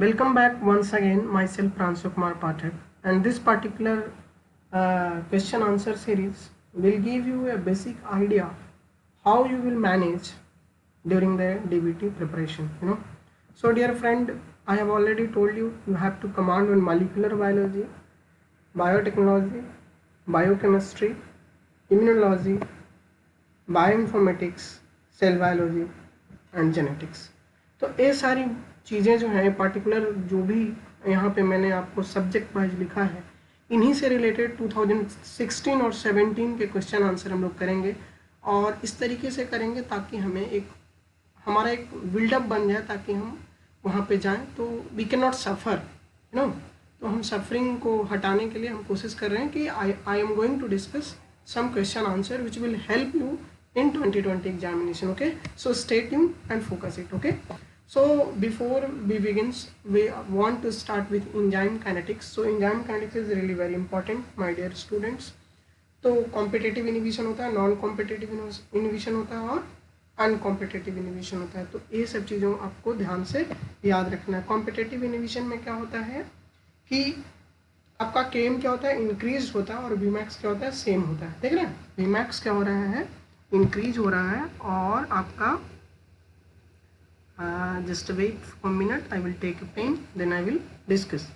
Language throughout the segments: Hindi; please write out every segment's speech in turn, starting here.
Welcome back once again, myself Pransu Kumar Pathak, and this particular question answer series will give you a basic idea how you will manage during the DBT preparation. So dear friend, I have already told you you have to command on molecular biology, biotechnology, biochemistry, immunology, bioinformatics, cell biology and genetics. तो ये सारी चीज़ें जो हैं पार्टिकुलर जो भी यहाँ पे मैंने आपको सब्जेक्ट वाइज लिखा है, इन्हीं से रिलेटेड 2016 और 17 के क्वेश्चन आंसर हम लोग करेंगे और इस तरीके से करेंगे ताकि हमारा एक बिल्डअप बन जाए, ताकि हम वहाँ पे जाएं तो वी कैन नॉट सफ़र तो हम सफरिंग को हटाने के लिए हम कोशिश कर रहे हैं कि I am going to discuss some question answer which will help you in 2020 examination. Okay, so stay tuned and focus it. Okay, so before we begins, we want to start with enzyme kinetics. So enzyme kinetics is really very important, my dear students. तो कॉम्पिटेटिव इनिबिशन होता है, नॉन कॉम्पिटेटिव इनिबिशन होता है और अनकॉम्पिटेटिव इनिबिशन होता है। तो ये सब चीज़ों आपको ध्यान से याद रखना है। कॉम्पिटेटिव इनिबिशन में क्या होता है कि आपका केम क्या होता है, इंक्रीज होता है, और वीमैक्स क्या होता है, सेम होता है। देख रहे हैं, वीमैक्स क्या हो रहा है, इंक्रीज हो रहा है, और आपका just wait for minute, I will take a pen then I will discuss.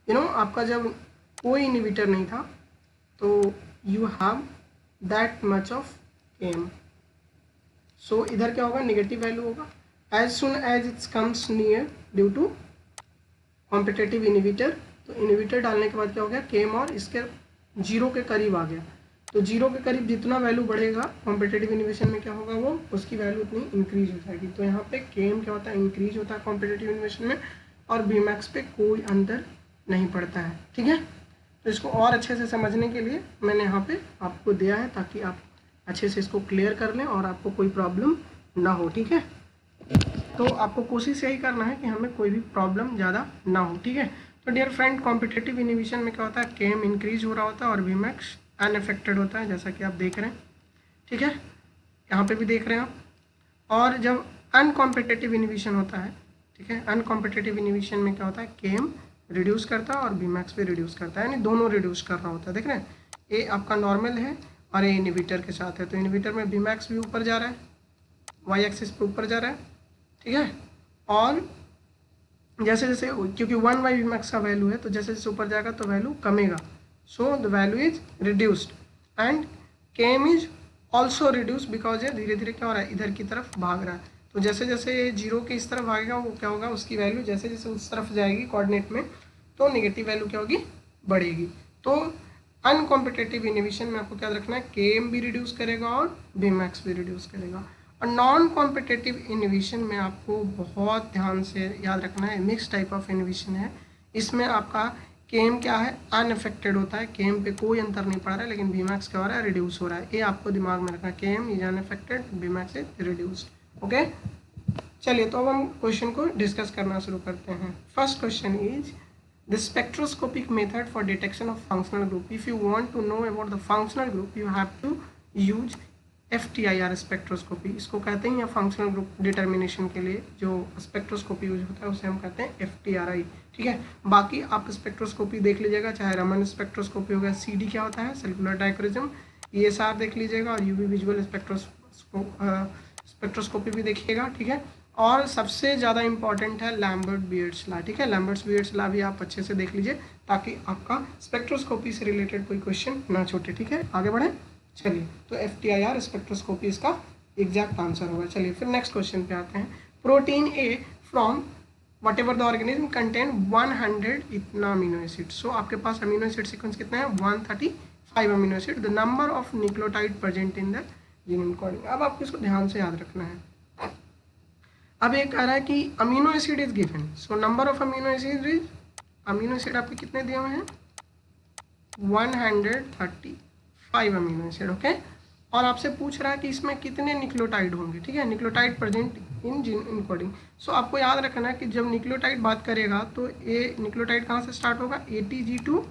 आपका जब कोई इनिबिटर नहीं था तो you have that much of Km, so इधर क्या होगा, नेगेटिव वैल्यू होगा। As soon as it's comes near due to competitive inhibitor, तो इनिबिटर डालने के बाद क्या हो गया, केम और इसके जीरो के करीब आ गया। तो जीरो के करीब जितना वैल्यू बढ़ेगा कॉम्पिटेटिव इनिबिशन में क्या होगा, वो उसकी वैल्यू उतनी इंक्रीज हो जाएगी। तो यहाँ पे केम क्या होता है, इंक्रीज होता है कॉम्पिटेटिव इनिबिशन में, और बीमैक्स पे कोई अंतर नहीं पड़ता है। ठीक है, तो इसको और अच्छे से समझने के लिए मैंने यहाँ पे आपको दिया है ताकि आप अच्छे से इसको क्लियर कर लें और आपको कोई प्रॉब्लम ना हो। ठीक है, तो आपको कोशिश यही करना है कि हमें कोई भी प्रॉब्लम ज़्यादा ना हो। ठीक है, तो डियर फ्रेंड, कॉम्पिटेटिव इनिबिशन में क्या होता है, केम इंक्रीज हो रहा होता है और वीमैक्स अनअफेक्टेड होता है, जैसा कि आप देख रहे हैं। ठीक है, यहाँ पे भी देख रहे हैं आप। और जब अनकॉम्पिटेटिव इनिबिशन होता है, ठीक है, अनकॉम्पिटेटिव इनिबिशन में क्या होता है, केम रिड्यूस करता है और वीमैक्स भी रिड्यूस करता है, यानी दोनों रिड्यूस कर रहा होता है। देख रहे हैं, ये आपका नॉर्मल है और ये इनिबिटर के साथ है, तो इनिबिटर में वीमैक्स भी ऊपर जा रहा है, वाई एक्सिस पे ऊपर जा रहा है। ठीक है, और जैसे जैसे, क्योंकि 1 बाई वीमैक्स का वैल्यू है, तो जैसे जैसे ऊपर जाएगा तो वैल्यू कमेगा, so the value is reduced and Km is also reduce, because ये धीरे धीरे क्या हो रहा है, इधर की तरफ भाग रहा है। तो जैसे जैसे ये जीरो के इस तरफ भागेगा, वो क्या होगा, उसकी वैल्यू जैसे जैसे उस तरफ जाएगी कोऑर्डिनेट में, तो नेगेटिव वैल्यू क्या होगी, बढ़ेगी। तो अनकॉम्पिटेटिव इनिबिशन में आपको क्या रखना है, केम भी रिड्यूस करेगा और वीमैक्स भी रिड्यूस करेगा। और नॉन कॉम्पिटेटिव इनिबिशन में आपको बहुत ध्यान से याद रखना है, मिक्स टाइप ऑफ इनिबिशन है। इसमें आपका केम क्या है, अनअफेक्टेड होता है, केम पे कोई अंतर नहीं पड़ रहा है, लेकिन बीमैक्स क्या हो रहा है, रिड्यूस हो रहा है। ये आपको दिमाग में रखना है, Km is unaffected, Vmax is reduced. Okay, चलिए तो अब हम क्वेश्चन को डिस्कस करना शुरू करते हैं। First question is the spectroscopic method for detection of functional group. If you want to know about the functional group you have to use FTIR spectroscopy, इसको कहते हैं, या फंक्शनल ग्रुप डिटर्मिनेशन के लिए जो स्पेक्ट्रोस्कोपी यूज होता है उसे हम कहते हैं FTRI। ठीक है, बाकी आप स्पेक्ट्रोस्कोपी देख लीजिएगा, चाहे रमन स्पेक्ट्रोस्कोपी हो गया, CD क्या होता है, सर्कुलर डायक्रोजम, ESR देख लीजिएगा, और UV विजुअल स्पेक्ट्रोस्कोपी भी देखिएगा। ठीक है, और सबसे ज़्यादा इंपॉर्टेंट है लैम्बर्ट बियर्ड्स लॉ। ठीक है, लैम्बर्ट बियर्ड्स लॉ भी आप अच्छे से देख लीजिए ताकि आपका स्पेक्ट्रोस्कोपी से रिलेटेड कोई क्वेश्चन ना छूटे। ठीक है, आगे बढ़े, चलिए, तो FTIR स्पेक्ट्रोस्कोपी इसका एग्जैक्ट आंसर होगा। चलिए फिर नेक्स्ट क्वेश्चन पे आते हैं। Protein A from what ever the organism contain 100 इतना अमीनो एसिड। सो आपके पास अमीनो एसिड सीक्वेंस कितना है, 135 amino acid. The number of nucleotide present in the genome coding. अब आपको इसको ध्यान से याद रखना है। अब ये कह रहा है कि amino acid is given, so number of amino acid is, amino acid आपके कितने दिए हुए हैं, 135 अमीनो एसिड। ओके, और आपसे पूछ रहा है कि इसमें कितने न्यूक्लियोटाइड होंगे। ठीक है, nucleotide present in gene encoding. So आपको याद रखना है कि जब न्यूक्लियोटाइड बात करेगा तो ये न्यूक्लियोटाइड कहाँ से स्टार्ट होगा, ATG टू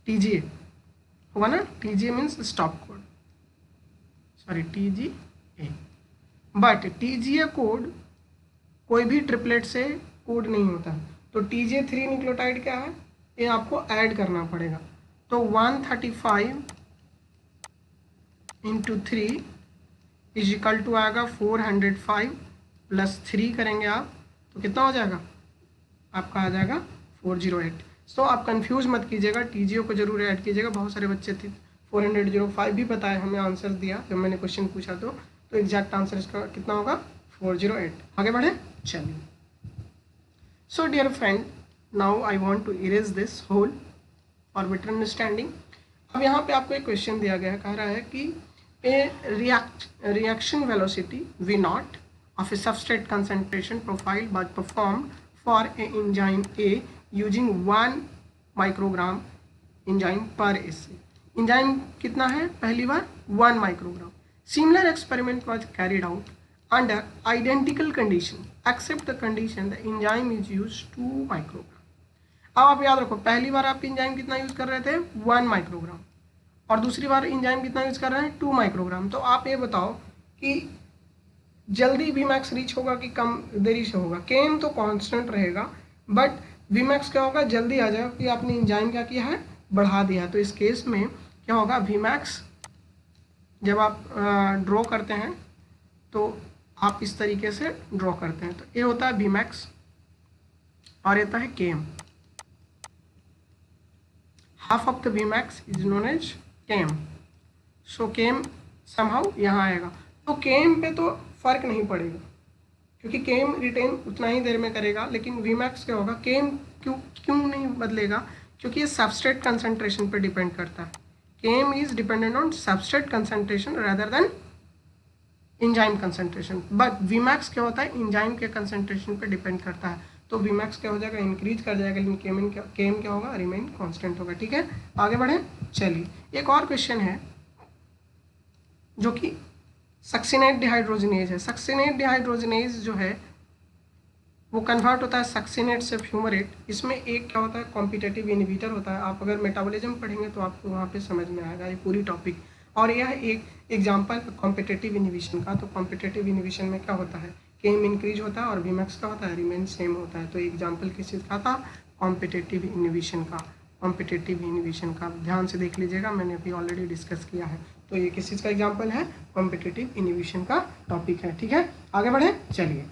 TGA होगा ना। TGA means stop code, sorry TGA, but TGA code कोई भी ट्रिपलेट से कोड नहीं होता है। तो TJ3 न्यूक्लियोटाइड क्या है, ये आपको ऐड करना पड़ेगा। तो 135 इंटू 3 इज इक्वल टू आएगा 405 प्लस 3 करेंगे आप तो कितना हो जाएगा, आपका आ जाएगा 408। सो आप कंफ्यूज मत कीजिएगा, TGO को जरूर ऐड कीजिएगा। बहुत सारे बच्चे थे 405 भी बताए, हमें आंसर दिया जब मैंने क्वेश्चन पूछा तो एग्जैक्ट आंसर इसका कितना होगा 408। आगे बढ़े, चलिए। So dear friend, now I want to erase this whole for better understanding. अब यहाँ पे आपको एक क्वेश्चन दिया गया है, कह रहा है कि ए reaction velocity V0 of a substrate concentration profile was performed for a enzyme A using 1 microgram enzyme per SC। enzyme कितना है, पहली बार 1 microgram। Similar experiment was carried out under identical condition except the condition the enzyme is used 2 microgram। अब आप याद रखो, पहली बार आप enzyme कितना यूज कर रहे थे 1 microgram और दूसरी बार enzyme कितना यूज कर रहे हैं 2 microgram। तो आप ये बताओ कि जल्दी Vmax रीच होगा कि कम देरी से होगा। Km तो कांस्टेंट रहेगा बट Vmax क्या होगा, जल्दी आ जाएगा कि आपने एंजाइम क्या किया है, बढ़ा दिया। तो इस केस में क्या होगा, Vmax जब आप ड्रॉ करते हैं तो आप इस तरीके से ड्रॉ करते हैं। तो ये होता है Vmax और ये होता है Km। Half of the Vmax is known as Km। So Km somehow यहाँ आएगा। तो Km पे तो फर्क नहीं पड़ेगा क्योंकि Km रिटेन उतना ही देर में करेगा, लेकिन Vmax क्या होगा, Km क्यों नहीं बदलेगा, क्योंकि ये सबस्ट्रेट कंसंट्रेशन पे डिपेंड करता है। Km is dependent on substrate concentration rather than enzyme concentration, but Vmax क्या होता है, एंजाइम के कंसंट्रेशन पे डिपेंड करता है। तो Vmax क्या हो जाएगा, इंक्रीज कर जाएगा, लेकिन Km क्या होगा, रिमेन कांस्टेंट होगा। ठीक है, आगे बढ़े, चलिए। एक और क्वेश्चन है जो कि सक्सिनेट डिहाइड्रोजिनेज है। सक्सिनेट डिहाइड्रोजिनेज जो है वो कन्वर्ट होता है सक्सिनेट से फ्यूमरेट। इसमें एक क्या होता है, कॉम्पिटेटिव इनहिबिटर होता है। आप अगर मेटाबॉलिज्म पढ़ेंगे तो आपको वहाँ पे समझ में आएगा ये पूरी टॉपिक। और यह एक एग्जांपल कॉम्पिटेटिव इनहिबिशन का। तो कॉम्पिटेटिव इनहिबिशन में क्या होता है, Km इंक्रीज होता है और Vmax का होता है, रिमेन सेम होता है। तो एग्जाम्पल किस चीज़ का था, कॉम्पिटेटिव इनहिबिशन का। कॉम्पिटेटिव इनहिबिशन का ध्यान से देख लीजिएगा, मैंने अभी ऑलरेडी डिस्कस किया है। तो ये किस चीज़ का एग्जाम्पल है, कॉम्पिटेटिव इनहिबिशन का टॉपिक है। ठीक है, आगे बढ़े, चलिए।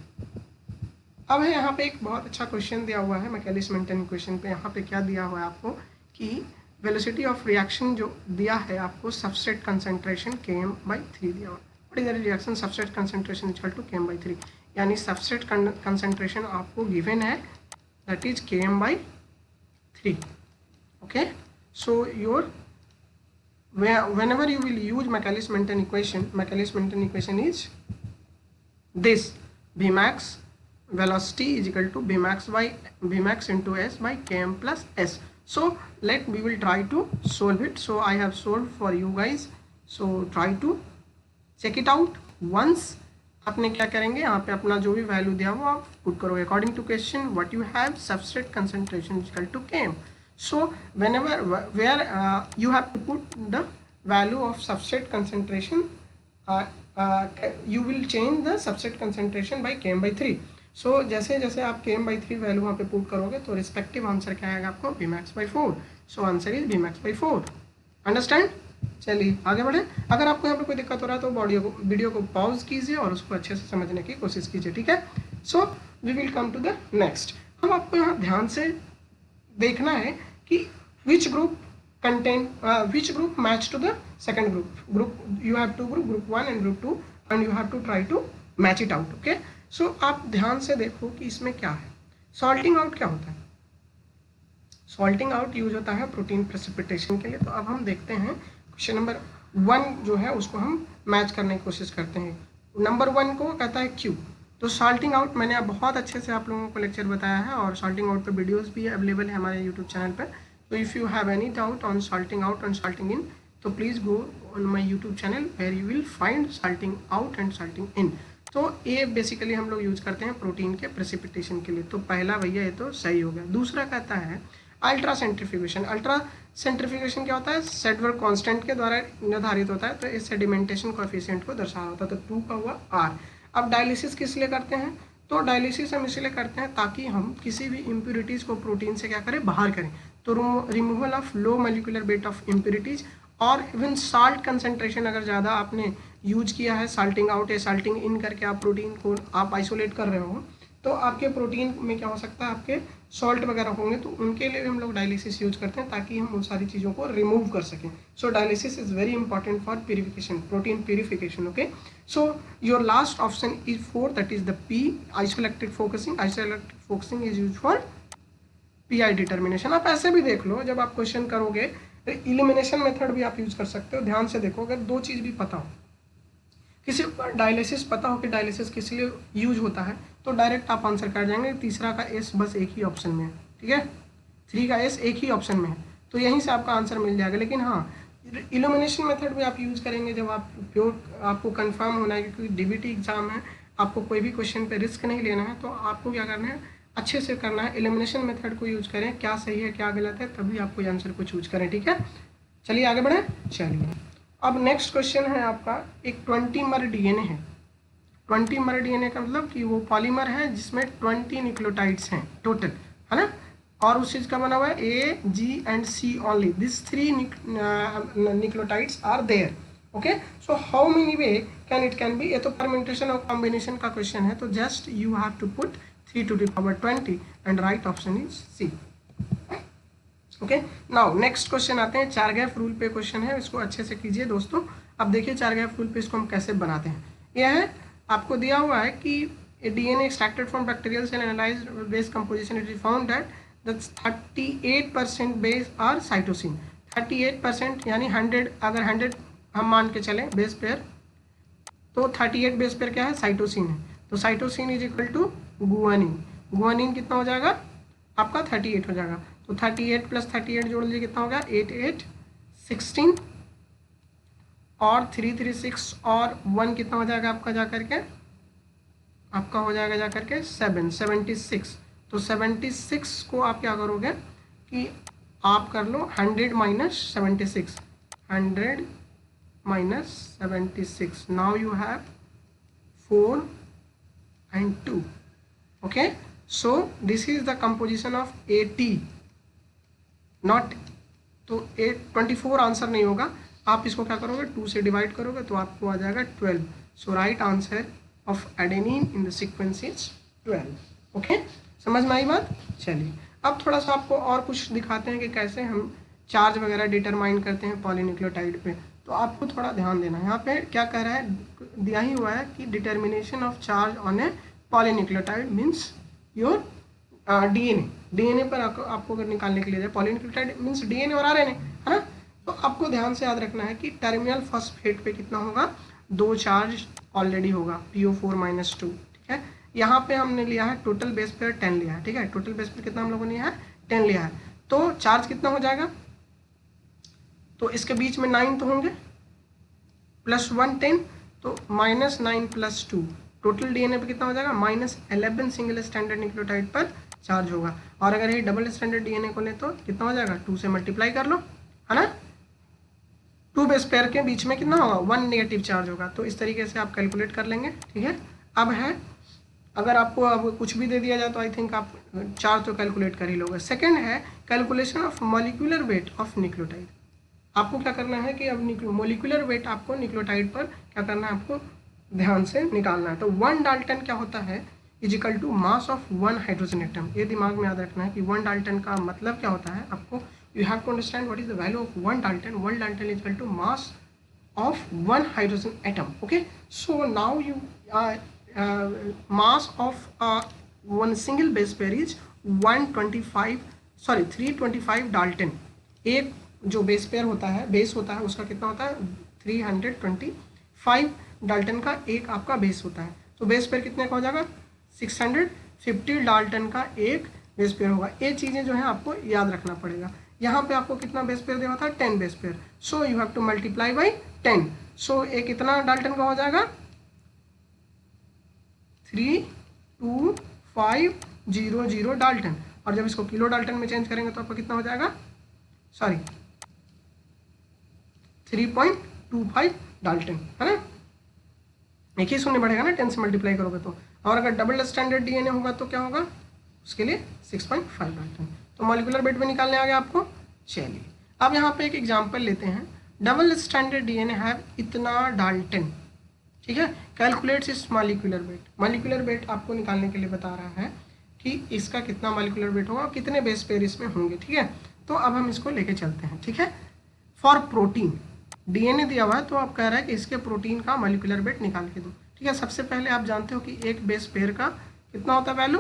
अब है यहाँ पे एक बहुत अच्छा क्वेश्चन दिया हुआ है मैकेलिस-मेंटन इक्वेशन पे। यहाँ पे क्या दिया हुआ है आपको कि वेलोसिटी ऑफ रिएक्शन जो दिया है आपको, सबस्ट्रेट कंसंट्रेशन Km/3 दिया हुआ है। What is the reaction substrate concentration equal to Km/3, यानी सबस्ट्रेट कंसंट्रेशन आपको गिवन है, that is Km/3। Okay, so your whenever you will use Michaelis-Menten equation is this: Vmax velocity is equal to Vmax into S by Km plus S. So we will try to solve it. So I have solved for you guys. So try to check it out once. आपने क्या करेंगे, यहाँ पे अपना जो भी वैल्यू दिया वो आप पुट करोगे according to question. What you have, substrate concentration is equal to Km. So whenever you have to put the value of substrate concentration, you will change the substrate concentration by Km/3. So जैसे जैसे आप Km/3 वैल्यू वहाँ पे पुट करोगे तो रिस्पेक्टिव आंसर क्या आएगा आपको, Vmax/4. So answer is Vmax/4. Understand, चलिए आगे बढ़े। अगर आपको यहाँ पे कोई दिक्कत हो रहा है तो वीडियो को पॉज कीजिए और उसको अच्छे से समझने की कोशिश कीजिए। ठीक है, so we will come to the next. अब आपको यहाँ ध्यान से देखना है कि which group match to the second group you have two group 1 and group 2 and you have to try to match it out. okay, so आप ध्यान से देखो कि इसमें क्या है। सॉल्टिंग आउट क्या होता है, सॉल्टिंग आउट यूज होता है प्रोटीन प्रेसिपिटेशन के लिए। तो अब हम देखते हैं क्वेश्चन नंबर 1 जो है उसको हम मैच करने की कोशिश करते हैं। नंबर 1 को कहता है Q। तो सॉल्टिंग आउट मैंने अब बहुत अच्छे से आप लोगों को लेक्चर बताया है और सॉल्टिंग आउट पे वीडियोस भी अवेलेबल है हमारे यूट्यूब चैनल पर। तो if you have any doubt on salting out and salting in तो please go on my YouTube channel where you will find salting out and salting in. तो ये बेसिकली हम लोग यूज करते हैं प्रोटीन के प्रेसिपिटेशन के लिए। तो पहला भैया ये तो सही हो गया। दूसरा कहता है अल्ट्रा सेंट्रीफ्यूगेशन। अल्ट्रा सेंट्रीफ्यूगेशन क्या होता है, सेडवर्ग कांस्टेंट के द्वारा निर्धारित होता है। तो इस सेडिमेंटेशन कोएफिशिएंट को दर्शा होता है। तो 2 का हुआ R। अब डायलिसिस किस लिए करते हैं, तो डायलिसिस हम इसलिए करते हैं ताकि हम किसी भी इम्प्योरिटीज़ को प्रोटीन से क्या करें, बाहर करें। तो removal of low molecular weight of impurities और इवन साल्ट कंसनट्रेशन अगर ज़्यादा आपने यूज किया है, साल्टिंग आउट या साल्टिंग इन करके आप प्रोटीन को आप आइसोलेट कर रहे हो, तो आपके प्रोटीन में क्या हो सकता है, आपके सॉल्ट वगैरह होंगे, तो उनके लिए भी हम लोग डायलिसिस यूज करते हैं ताकि हम उन सारी चीज़ों को रिमूव कर सकें। So dialysis is very important for purification, protein purification. Okay, so your last option is 4, that is the P, isoelectric focusing. Isoelectric focusing is use for pI determination. आप ऐसे भी देख लो, जब आप क्वेश्चन करोगे इलिमिनेशन मेथड भी आप यूज कर सकते हो। ध्यान से देखो, अगर दो चीज़ भी पता हो, किसी डायलिसिस पता हो कि डायलिसिस किस लिए यूज होता है, तो डायरेक्ट आप आंसर कर जाएंगे। तीसरा का एस बस एक ही ऑप्शन में है, ठीक है, 3 का एस एक ही ऑप्शन में है, तो यहीं से आपका आंसर मिल जाएगा। लेकिन हाँ, इल्यूमिनेशन मेथड भी आप यूज करेंगे जब आप प्योर आपको कंफर्म होना है, क्योंकि डीबीटी एग्जाम है, आपको कोई भी क्वेश्चन पे रिस्क नहीं लेना है, तो आपको क्या करना है, अच्छे से करना है। इल्यूमिनेशन मेथड को यूज करें, क्या सही है क्या गलत है, तभी आपको ये आंसर को चूज करें, ठीक है। चलिए आगे बढ़े। चलिए अब नेक्स्ट क्वेश्चन है आपका, एक 20 मर डीएनए है। 20 मर डीएनए का मतलब कि वो पॉलीमर है जिसमें 20 न्यूक्लियोटाइड्स हैं टोटल, है ना, और उस चीज़ का बना हुआ है A, G and C only, this 3 nucleotides are there. Okay, so how many way can it can be. ये तो परम्यूटेशन और कॉम्बिनेशन का क्वेश्चन है, तो just you have to put 3 to the power 20 and right option is C. Okay, now next question आते हैं, चारगैफ रूल पे क्वेश्चन है, इसको अच्छे से कीजिए दोस्तों। अब देखिए चारगैफ रूल पे इसको हम कैसे बनाते हैं। यह है, आपको दिया हुआ है कि DNA extracted from bacterial cell analysed base composition, it is found that 38% base are cytosine. 38% यानी 100, अगर 100 हम मान के चलें बेस पेयर, तो 38 बेस पेयर क्या है, साइटोसिन है। तो cytosine is equal to guanine. Guanine कितना हो जाएगा आपका, 38 हो जाएगा। तो 38 + 38 जोड़ लीजिए, कितना हो गया, 8 8 16 और 3 3 6 और 1 कितना हो जाएगा आपका, जा करके आपका हो जाएगा जा करके 7 76। तो 76 को आप क्या करोगे कि आप कर लो 100 - 76, 100 - 76, now you have 4 and 2. Okay, so this is the composition of AT, not, तो 24 आंसर नहीं होगा, आप इसको क्या करोगे, 2 से डिवाइड करोगे तो आपको आ जाएगा 12। So right answer of adenine in the sequence is 12। Okay, समझ में आई बात। चलिए अब थोड़ा सा आपको और कुछ दिखाते हैं कि कैसे हम चार्ज वगैरह डिटरमाइन करते हैं पॉलीन्यूक्लियोटाइड पे। तो आपको थोड़ा ध्यान देना है, यहाँ पे क्या कह रहा है, दिया ही हुआ है कि determination of charge on A polynucleotide means your DNA. DNA पर आपको अगर निकालने के लिए जाए, पॉलीन्यूक्लियोटाइड मीन्स डीएनए और आरएनए, है ना। तो आपको ध्यान से याद रखना है कि टर्मिनल फॉस्फेट पे कितना होगा, 2 चार्ज ऑलरेडी होगा, PO4 - 2, ठीक है। यहाँ पे हमने लिया है टोटल बेस पेयर 10 लिया है, ठीक है, टोटल बेस पेयर कितना हम लोगों ने लिया है, 10 लिया है। तो चार्ज कितना हो जाएगा, तो इसके बीच में 9 तो होंगे, +1 10, तो -9 + 2, टोटल डीएनए पे कितना हो जाएगा, -11 सिंगल स्टैंडर्ड न्यूक्लियोटाइड पर चार्ज होगा। और अगर ये डबल स्टैंडर्ड डीएनए को ले तो कितना हो जाएगा, 2 से मल्टीप्लाई कर लो, है ना। 2 बेस पेयर के बीच में कितना होगा, 1 नेगेटिव चार्ज होगा। तो इस तरीके से आप कैलकुलेट कर लेंगे, ठीक है। अब है, अगर आपको अब कुछ भी दे दिया जाए तो आई थिंक आप चार्ज तो कैलकुलेट कर ही लोगे। सेकेंड है calculation of molecular weight of nucleotide. आपको क्या करना है कि अब मोलिकुलर वेट आपको न्यूक्लियोटाइड पर क्या करना है, आपको ध्यान से निकालना है। तो 1 डाल्टन क्या होता है, equal to mass of 1 hydrogen atom. ये दिमाग में याद रखना है कि 1 डाल्टन का मतलब क्या होता है, आपको you have to understand what is the value of 1 dalton. 1 dalton equal to mass of 1 hydrogen atom. Okay, so now you mass of 1 single base pair is 325 dalton. एक जो बेस पेयर होता है, बेस होता है, उसका कितना होता है, 325 डाल्टन का एक आपका बेस होता है। तो बेस पेयर कितने का हो जाएगा, 650 डाल्टन का एक बेस पेयर होगा। ये चीज़ें जो है आपको याद रखना पड़ेगा। यहाँ पे आपको कितना बेस पेयर दिया था, 10 base pair. So you have to multiply by 10। सो ये कितना डाल्टन का हो जाएगा, 3250 डाल्टन। और जब इसको किलो डाल्टन में चेंज करेंगे तो आपका कितना हो जाएगा, सॉरी 3.25 डाल्टन, है ना। एक ही शून्य बढ़ेगा ना, 10 से मल्टीप्लाई करोगे तो। और अगर डबल स्टैंडर्ड डीएनए होगा तो क्या होगा, उसके लिए 6.5 डाल्टन। तो मॉलिक्यूलर वेट में निकालने आ गया आपको। चलिए अब यहाँ पे एक एग्जांपल लेते हैं। डबल स्टैंडर्ड डीएनए हैव इतना डाल्टन, ठीक है। कैलकुलेट्स इस मॉलिक्यूलर वेट। मॉलिक्यूलर वेट आपको निकालने के लिए बता रहा है कि इसका कितना मॉलिक्यूलर वेट होगा और कितने बेस पेयर इसमें होंगे, ठीक है। तो अब हम इसको लेके चलते हैं, ठीक है। फॉर प्रोटीन डीएनए दिया हुआ है तो आप कह रहा है कि इसके प्रोटीन का मॉलिक्यूलर वेट निकाल के दो, ठीक है। सबसे पहले आप जानते हो कि एक बेस पेयर का कितना होता है वैल्यू,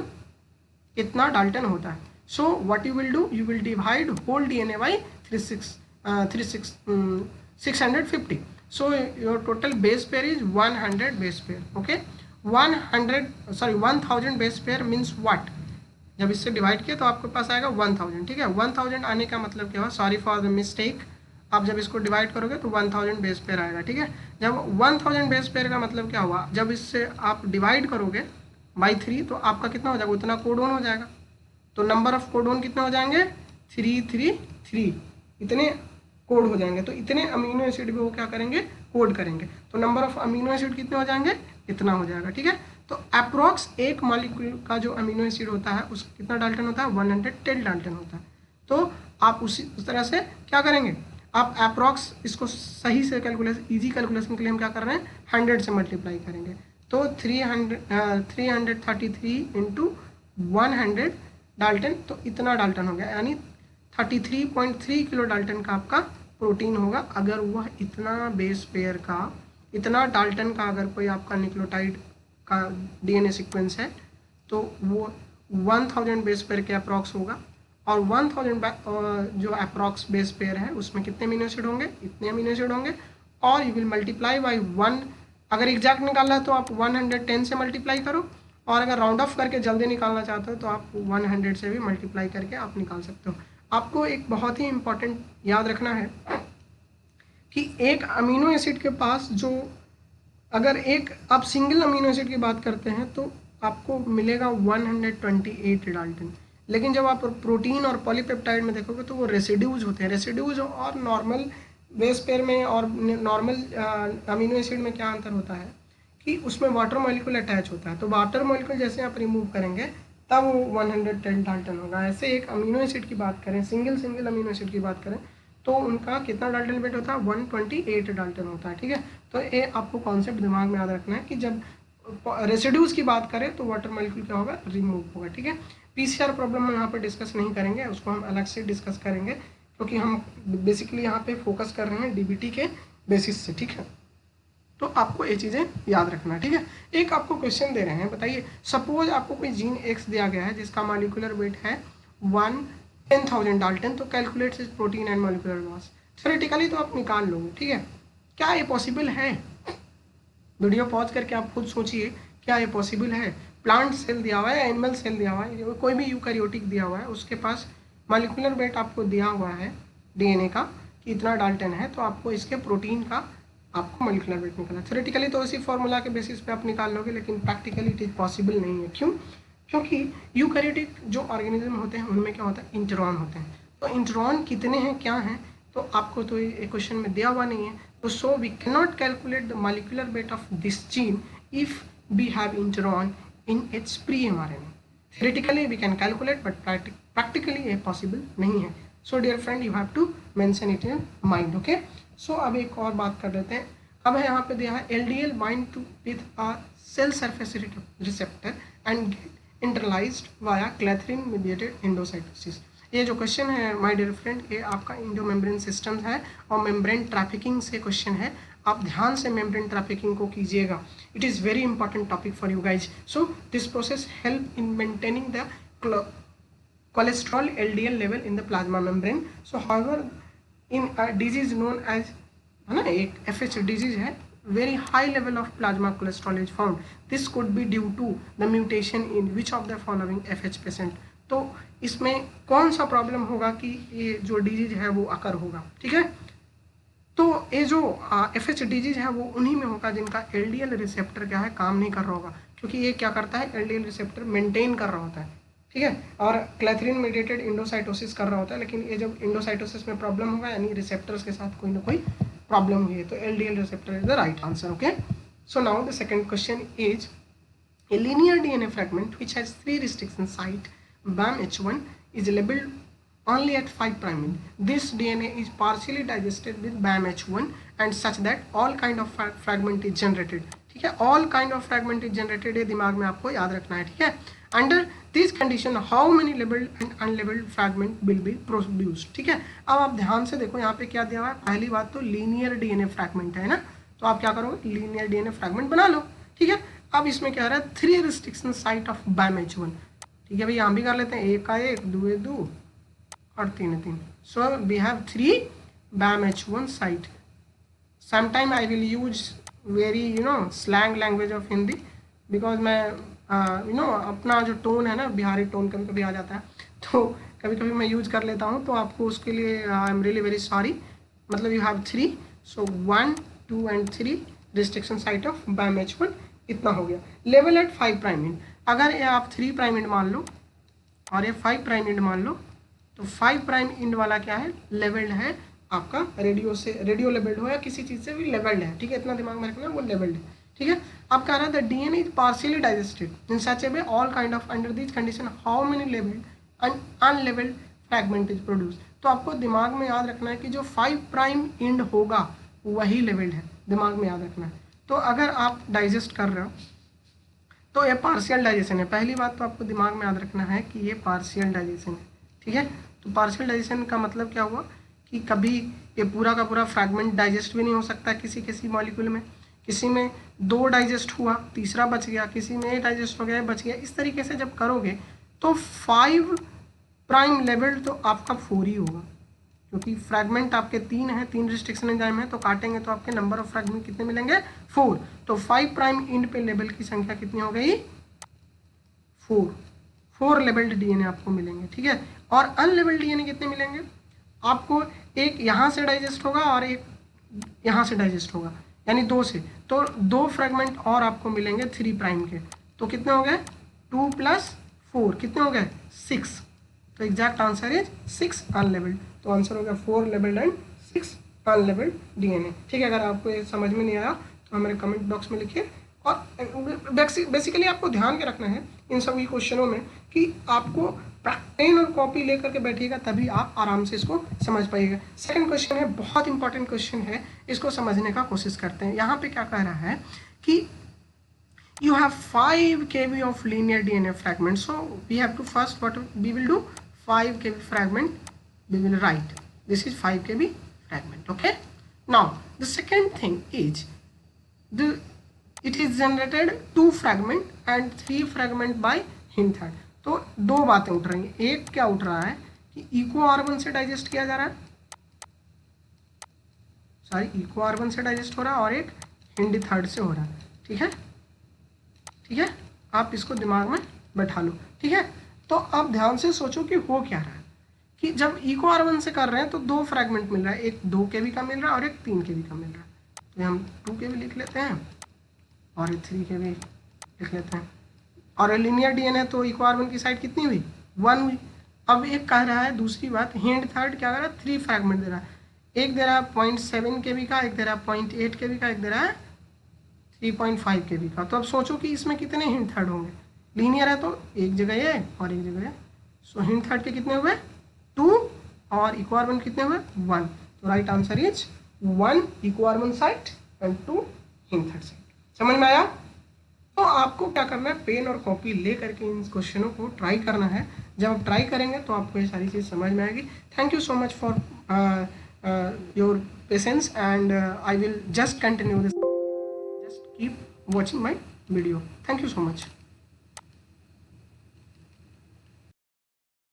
कितना डाल्टन होता है। So what you will do, you will divide whole DNA by 650. So your total base pair is 100 base pair. Okay, 1000 base pair means what? जब इससे डिवाइड किया तो आपके पास आएगा 1000, ठीक है। 1000 आने का मतलब क्या हुआ, सॉरी फॉर द मिस्टेक, आप जब इसको डिवाइड करोगे तो 1000 बेस पेयर आएगा, ठीक है। जब 1000 बेस पेयर का मतलब क्या हुआ, जब इससे आप डिवाइड करोगे बाई 3 तो आपका कितना हो जाएगा, उतना कोडोन हो जाएगा। तो नंबर ऑफ कोडोन कितने हो जाएंगे, 333, इतने कोड हो जाएंगे। तो इतने अमीनो एसिड भी वो क्या करेंगे, कोड करेंगे। तो नंबर ऑफ अमीनो एसिड कितने हो जाएंगे, इतना हो जाएगा, ठीक है। तो अप्रॉक्स एक मॉलिक्यूल का जो अमीनो एसिड होता है उस कितना डाल्टन होता है, 110 डाल्टन होता है। तो आप उस तरह से क्या करेंगे, आप अप्रॉक्स इसको सही से कैलकुलेशन, ईजी कैलकुलेशन के लिए हम क्या कर रहे हैं, 100 से मल्टीप्लाई करेंगे। तो 333 इंटू 100 डाल्टन, तो इतना डाल्टन हो गया, यानी 33.3 किलो डाल्टन का आपका प्रोटीन होगा। अगर वह इतना बेस पेयर का, इतना डाल्टन का अगर कोई आपका न्यूक्लियोटाइड का डीएनए सीक्वेंस है तो वो 1000 बेस पेयर के अप्रॉक्स होगा। और 1000 जो अप्रॉक्स बेस पेयर है उसमें कितने अमीनो एसिड होंगे, इतने अमीनो एसिड होंगे। और यू विल मल्टीप्लाई बाई 1, अगर एग्जैक्ट निकालना है तो आप 110 से मल्टीप्लाई करो, और अगर राउंड ऑफ करके जल्दी निकालना चाहते हो तो आप 100 से भी मल्टीप्लाई करके आप निकाल सकते हो। आपको एक बहुत ही इम्पॉर्टेंट याद रखना है कि एक अमीनो एसिड के पास जो, अगर एक आप सिंगल अमीनो एसिड की बात करते हैं तो आपको मिलेगा 128 डाल्टन। लेकिन जब आप प्रोटीन और पॉलीपेप्टाइड में देखोगे तो वो रेसिड्यूज होते हैं। रेसिड्यूज और नॉर्मल बेस पेयर में और नॉर्मल अमीनो एसिड में क्या अंतर होता है कि उसमें वाटर मॉलिक्यूल अटैच होता है। तो वाटर मॉलिक्यूल जैसे आप रिमूव करेंगे तब वो 110 डाल्टन होगा। ऐसे एक अमीनो एसिड की बात करें, सिंगल अमीनो एसिड की बात करें तो उनका कितना डाल्टन वेट होता है, 128 डाल्टन होता है, ठीक है। तो ये आपको कॉन्सेप्ट दिमाग में याद रखना है कि जब रेसिड्यूज की बात करें तो वाटर मॉलिक्यूल क्या होगा, रिमूव होगा, ठीक है। पीसीआर प्रॉब्लम हम यहाँ पर डिस्कस नहीं करेंगे, उसको हम अलग से डिस्कस करेंगे क्योंकि हम बेसिकली यहाँ पे फोकस कर रहे हैं डीबीटी के बेसिस से, ठीक है। तो आपको ये चीज़ें याद रखना, ठीक है। एक आपको क्वेश्चन दे रहे हैं, बताइए सपोज आपको कोई जीन एक्स दिया गया है जिसका मॉलिक्यूलर वेट है 10,000 डाल्टन, तो calculate is protein and molecular mass. Theoretically तो आप निकाल लोगे, ठीक है। क्या ये पॉसिबल है, वीडियो पॉज करके आप खुद सोचिए, क्या ये पॉसिबल है। प्लांट सेल दिया हुआ है, एनिमल सेल दिया हुआ है, कोई भी यूकैरियोटिक दिया हुआ है, उसके पास मॉलिक्यूलर वेट आपको दिया हुआ है डीएनए का कि इतना डाल्टन है, तो आपको इसके प्रोटीन का आपको मॉलिक्यूलर वेट निकालना। थ्योरेटिकली तो इसी फॉर्मूला के बेसिस पे आप निकाल लोगे, लेकिन प्रैक्टिकली इट इज पॉसिबल नहीं है। क्यों, क्योंकि यूकैरियोटिक जो ऑर्गेनिज्म होते हैं उनमें क्या होता है, इंट्रॉन होते हैं। तो इंट्रॉन कितने हैं, क्या हैं, तो आपको तो ये क्वेश्चन में दिया हुआ नहीं है। तो so we can not calculate the molecular weight of this gene if we have intron in its pre mRNA. Theoretically we can calculate but practically ये पॉसिबल नहीं है। So dear friend, you have to mention it in mind, okay. So अब एक और बात कर लेते हैं। अब है यहाँ पे दिया है LDL bind to with a cell surface receptor and get internalised via clathrin mediated endocytosis. ये जो क्वेश्चन है माय डियर फ्रेंड, ये आपका इंडो मेम्ब्रेन सिस्टम है और मेम्ब्रेन ट्रैफिकिंग से क्वेश्चन है। आप ध्यान से मेम्ब्रेन ट्रैफिकिंग को कीजिएगा, it is very important topic for you guys. So this process help in maintaining the cholesterol LDL level in the plasma membrane. So however in a disease known as, है ना, एक FH disease है, very high level of plasma cholesterol is found. This could be due to the mutation in which of the following FH patient. तो इसमें कौन सा प्रॉब्लम होगा कि ये जो डिजीज है वो अकर होगा, ठीक है। तो ये जो FH डिजीज है वो उन्हीं में होगा जिनका LDL रिसेप्टर क्या है, काम नहीं कर रहा होगा, क्योंकि ये क्या करता है, LDL रिसेप्टर मेंटेन कर रहा होता है, ठीक है, और क्लैथरिन मीडिएटेड इंडोसाइटोसिस कर रहा होता है। लेकिन ये जब इंडोसाइटोसिस में प्रॉब्लम होगा, यानी रिसेप्टर्स के साथ कोई ना कोई प्रॉब्लम हुई है, तो LDL receptor is the right answer, okay. So now the second question is A linear DNA fragment which has 3 restriction site BAM-H1 is labeled only at 5 prime end. This DNA is partially digested with BAM-H1 and such that all kind of fragment is generated. ठीक है, all kind of fragment is generated, ये दिमाग में आपको याद रखना है. ठीक है, under this condition how many labeled and unlabeled fragment will be produced. ठीक है, अब आप ध्यान से देखो यहाँ पे क्या दिया हुआ है. पहली बात तो लीनियर डीएनए फ्रैगमेंट है ना, तो आप क्या करोगे, लीनियर डीएनए फ्रैगमेंट बना लो. ठीक है, अब इसमें क्या रहा है, 3 रिस्ट्रिक्शन साइट ऑफ BAM-H1. ठीक है भैया, हम भी कर लेते हैं, एक का एक, दो दो और तीन तीन. So we have 3 BAM-H1 site. Sometime I will use very slang language of Hindi, because मैं अपना जो टोन है ना, बिहारी टोन कभी कभी आ जाता है, तो कभी कभी मैं यूज कर लेता हूँ, तो आपको उसके लिए I am really very sorry. मतलब you have 3, so 1, 2 and 3 restriction site of BAM-H1. इतना हो गया. लेवल एट 5 प्राइम एंड, अगर ये आप 3 प्राइम एंड मान लो और ये 5 प्राइम एंड मान लो, तो 5 प्राइम एंड वाला क्या है, लेवल्ड है आपका, रेडियो से, रेडियो लेवल्ड हो या किसी चीज़ से भी लेवल्ड है. ठीक है, इतना दिमाग में रखना, वो लेवल्ड है. ठीक है, अब कह रहा है the DNA is partially digested in such a way all kind of under this condition how many labelled and unlabelled fragment is produce. तो आपको दिमाग में याद रखना है कि जो 5 प्राइम एंड होगा वही लेवल्ड है, दिमाग में याद रखना है. तो अगर आप डाइजेस्ट कर रहे हो तो ये पार्शियल डाइजेशन है. पहली बात तो आपको दिमाग में याद रखना है कि ये पार्शियल डाइजेशन है. ठीक है, तो पार्शियल डाइजेशन का मतलब क्या हुआ कि कभी ये पूरा का पूरा फ्रैगमेंट डाइजेस्ट भी नहीं हो सकता, किसी मॉलिक्यूल में, किसी में 2 डाइजेस्ट हुआ, तीसरा बच गया, किसी में 1 डाइजेस्ट हो गया, बच गया. इस तरीके से जब करोगे तो 5 प्राइम लेवल तो आपका 4 ही होगा, क्योंकि फ्रैगमेंट आपके 3 हैं, 3 रिस्ट्रिक्शन एंजाइम है, तो काटेंगे तो आपके नंबर ऑफ फ्रैगमेंट कितने मिलेंगे, 4. तो 5 प्राइम एंड पे लेवल की संख्या कितनी हो गई, 4 लेवल्ड डीएनए आपको मिलेंगे. ठीक है, और अनलेवल्ड डीएनए कितने मिलेंगे आपको, एक यहाँ से डाइजेस्ट होगा और एक यहाँ से डाइजेस्ट होगा, यानी 2 से, तो 2 फ्रैगमेंट और आपको मिलेंगे 3 प्राइम के. तो कितने हो गए, 2 + 4 कितने हो गए, 6. तो एग्जैक्ट आंसर इज 6 अनलेवल्ड. तो आंसर हो गया 4 लेवल्ड एंड 6 अनलेवल्ड डीएनए. ठीक है, अगर आपको ये समझ में नहीं आया तो हमारे कमेंट बॉक्स में लिखिए. और बेसिकली आपको ध्यान के रखना है इन सभी क्वेश्चनों में कि आपको पेन और कॉपी लेकर के बैठिएगा, तभी आप आराम से इसको समझ पाइएगा. सेकंड क्वेश्चन है, बहुत इंपॉर्टेंट क्वेश्चन है, इसको समझने का कोशिश करते हैं. यहाँ पे क्या कह रहा है कि you have 5 kb of linear DNA fragment, so we have to first what we will do, 5 kb fragment we will write, this is 5 kb fragment. Okay, now the second thing is it is generated 2 fragment and 3 fragment by Hinthard. तो 2 बातें उठ रही हैं. एक क्या उठ रहा है कि इको R1 से डाइजेस्ट किया जा रहा है, इको R1 से डाइजेस्ट हो रहा है, और एक हिंथर्ड से हो रहा है. ठीक है, ठीक है, आप इसको दिमाग में बैठा लो. ठीक है, तो आप ध्यान से सोचो कि हो क्या रहा है कि जब इको R1 से कर रहे हैं तो 2 फ्रैगमेंट मिल रहा है, एक 2 kb का मिल रहा है और एक 3 kb का मिल रहा है. तो हम 2 kb लिख लेते हैं और 3 kb लिख लेते हैं. और लीनियर डीएनए तो इको R1 की साइड कितनी हुई, 1 हुई. अब एक कह रहा है, दूसरी बात, हिंथर्ड क्या कर रहा है, 3 फ्रैगमेंट दे रहा है. एक दे रहा है 0.7 kb का, एक दे रहा है 0.8 kb का, एक दे रहा है 3.5 kb का. तो अब सोचो कि इसमें कितने हिंथर्ड होंगे. लीनियर है तो एक जगह ये और एक जगह ये, सो हिंथर्ड के कितने हुए, 2, और इको R1 कितने हुए, 1. तो right answer is 1 Eco R1 site and 2 Hin third site. समझ में आया? तो आपको क्या करना है, पेन और कॉपी ले करके इन क्वेश्चनों को ट्राई करना है. जब आप ट्राई करेंगे तो आपको ये सारी चीज़ समझ में आएगी. Thank you so much for your patience and I will just continue this, just keep watching my video. Thank you so much.